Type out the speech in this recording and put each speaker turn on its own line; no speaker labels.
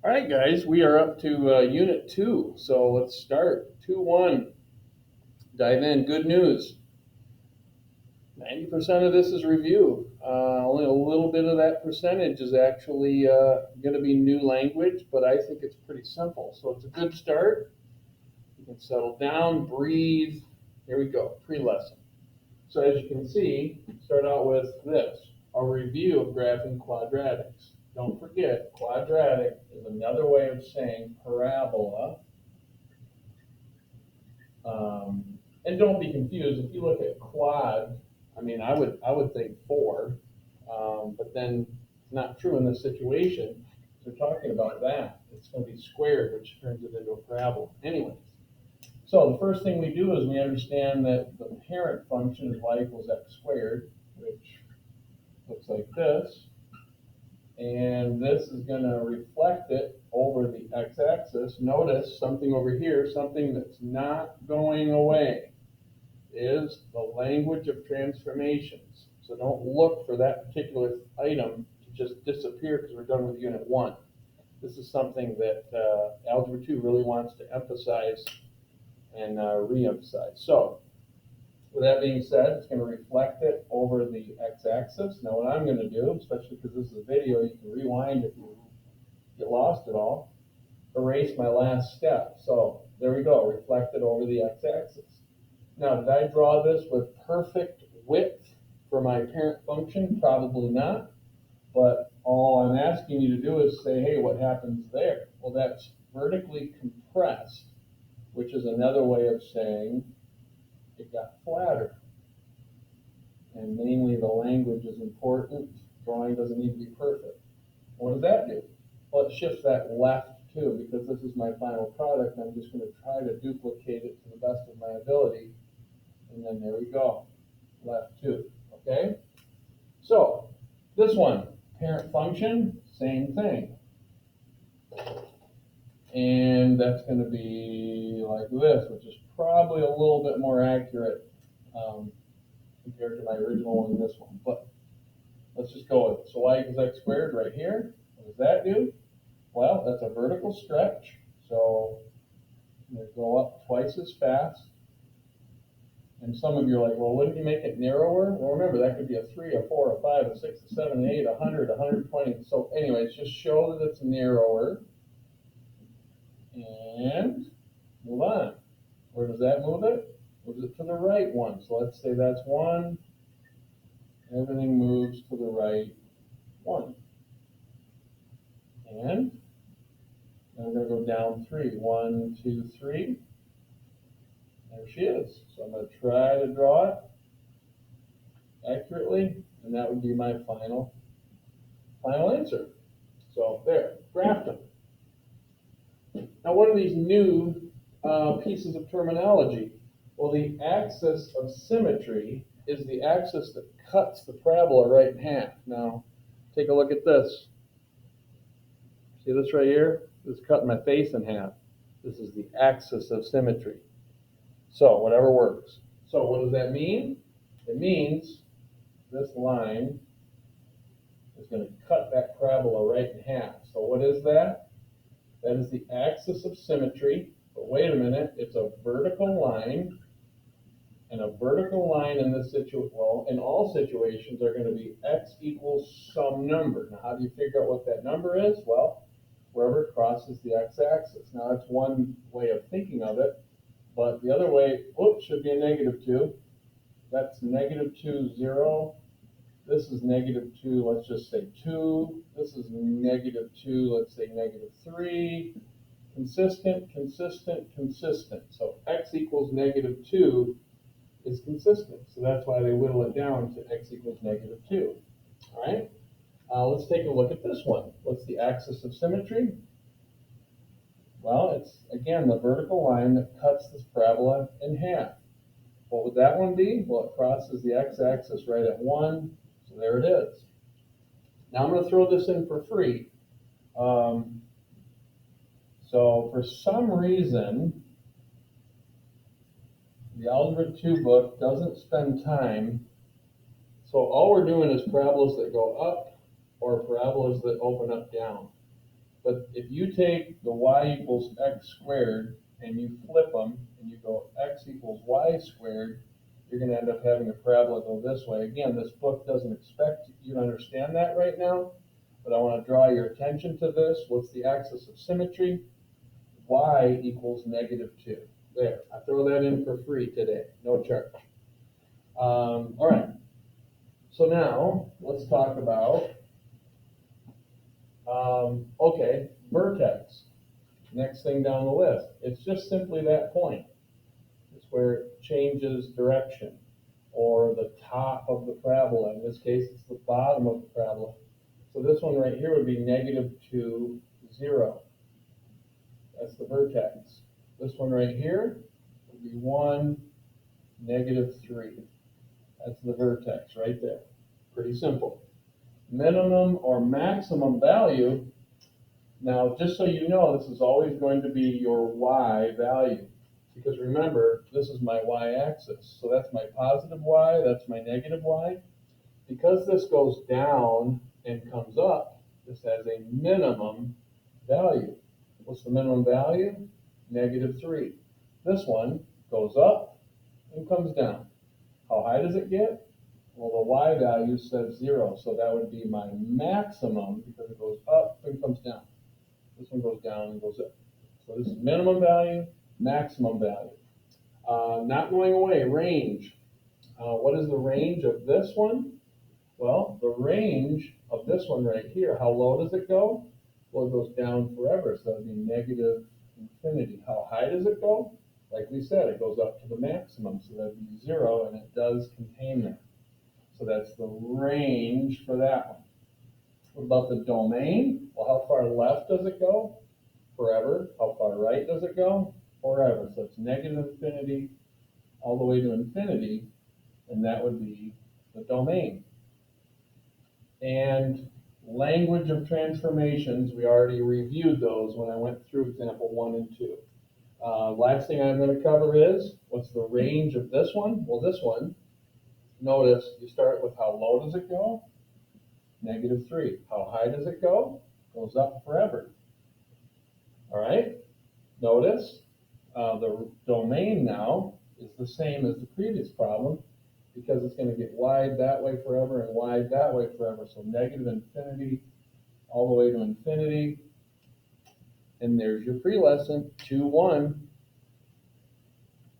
All right, guys, we are up to Unit 2, so let's start. 2-1. Dive in. Good news. 90% of this is review. Only a little bit of that percentage is actually going to be new language, but I think it's pretty simple. So it's a good start. You can settle down, breathe. Here we go, pre-lesson. So as you can see, start out with this, a review of graphing quadratics. Don't forget, quadratic is another way of saying parabola. And don't be confused. If you look at quad, I would think four, but then it's not true in this situation. We're talking about that. It's going to be squared, which turns it into a parabola. Anyways, so the first thing we do is we understand that the parent function is y equals x squared, which looks like this. And this is going to reflect it over the x-axis. Notice something over here, something that's not going away, is the language of transformations. So don't look for that particular item to just disappear because we're done with Unit 1. This is something that Algebra 2 really wants to emphasize and re-emphasize. So with that being said, it's going to reflect it over the x-axis. Now what I'm going to do, especially because this is a video, you can rewind if you get lost at all, erase my last step. So there we go, reflect it over the x-axis. Now, did I draw this with perfect width for my parent function? Probably not. But all I'm asking you to do is say, hey, what happens there? Well, that's vertically compressed, which is another way of saying it got flatter. And mainly the language is important. Drawing doesn't need to be perfect. What does that do? Well, it shifts that left too, because this is my final product. And I'm just going to try to duplicate it to the best of my ability. And then there we go, left 2, okay? So this one, parent function, same thing. And that's going to be like this, which is probably a little bit more accurate compared to my original one and this one. But let's just go with it. So y equals x squared right here. What does that do? Well, that's a vertical stretch. So I'm going to go up twice as fast. And some of you are like, well, wouldn't you make it narrower? Well, remember, that could be a 3, a 4, a 5, a 6, a 7, an 8, 100, 120. So anyways, just show that it's narrower. And move on. Where does that move it? Moves it to the right one. So let's say that's 1. Everything moves to the right 1. And then we're going to go down 3. 1, 2, 3. There she is. So I'm going to try to draw it accurately, and that would be my final answer. So there, graphed them. Now, what are these new pieces of terminology? Well, the axis of symmetry is the axis that cuts the parabola right in half. Now, take a look at this. See this right here? This is cutting my face in half. This is the axis of symmetry. So, whatever works. So, what does that mean? It means this line is going to cut that parabola right in half. So what is that? That is the axis of symmetry. But wait a minute, it's a vertical line. And a vertical line in this situation, well, in all situations are going to be x equals some number. Now, how do you figure out what that number is? Well, wherever it crosses the x-axis. Now, that's one way of thinking of it. But the other way, oops, should be a -2. That's -2, 0. This is -2, let's just say 2. This is -2, let's say -3. Consistent, consistent, consistent. So x equals -2 is consistent. So that's why they whittle it down to x equals -2. All right? Let's take a look at this one. What's the axis of symmetry? Well, it's, again, the vertical line that cuts this parabola in half. What would that one be? Well, it crosses the x-axis right at 1. So there it is. Now I'm going to throw this in for free. So for some reason, the Algebra 2 book doesn't spend time. So all we're doing is parabolas that go up or parabolas that open up down. But if you take the y equals x squared and you flip them and you go x equals y squared, you're going to end up having a parabola go this way. Again, this book doesn't expect you to understand that right now, but I want to draw your attention to this. What's the axis of symmetry? Y equals -2. There, I throw that in for free today, no charge. All right, so now let's talk about, okay, vertex. Next thing down the list. It's just simply that point. It's where it changes direction, or the top of the parabola. In this case, it's the bottom of the parabola. So this one right here would be -2, 0. That's the vertex. This one right here would be 1, -3. That's the vertex right there. Pretty simple. Minimum or maximum value. Now, just so you know, this is always going to be your y value. Because remember, this is my y-axis. So that's my positive y, that's my negative y. Because this goes down and comes up, this has a minimum value. What's the minimum value? -3. This one goes up and comes down. How high does it get? Well, the y value says 0, so that would be my maximum because it goes up and comes down. This one goes down and goes up. So this is minimum value, maximum value. Not going away, range. What is the range of this one? Well, the range of this one right here, how low does it go? Well, it goes down forever, so that would be -infinity. How high does it go? Like we said, it goes up to the maximum, so that would be 0, and it does contain that. So that's the range for that one. What about the domain? Well, how far left does it go? Forever. How far right does it go? Forever. So it's -infinity all the way to infinity, and that would be the domain. And language of transformations, we already reviewed those when I went through example 1 and 2. Last thing I'm going to cover is, what's the range of this one? Well, this one, notice you start with how low does it go? -3. How high does it go? Goes up forever. All right? Notice the domain now is the same as the previous problem because it's going to get wide that way forever and wide that way forever. So -infinity all the way to infinity. And there's your pre-lesson 2-1.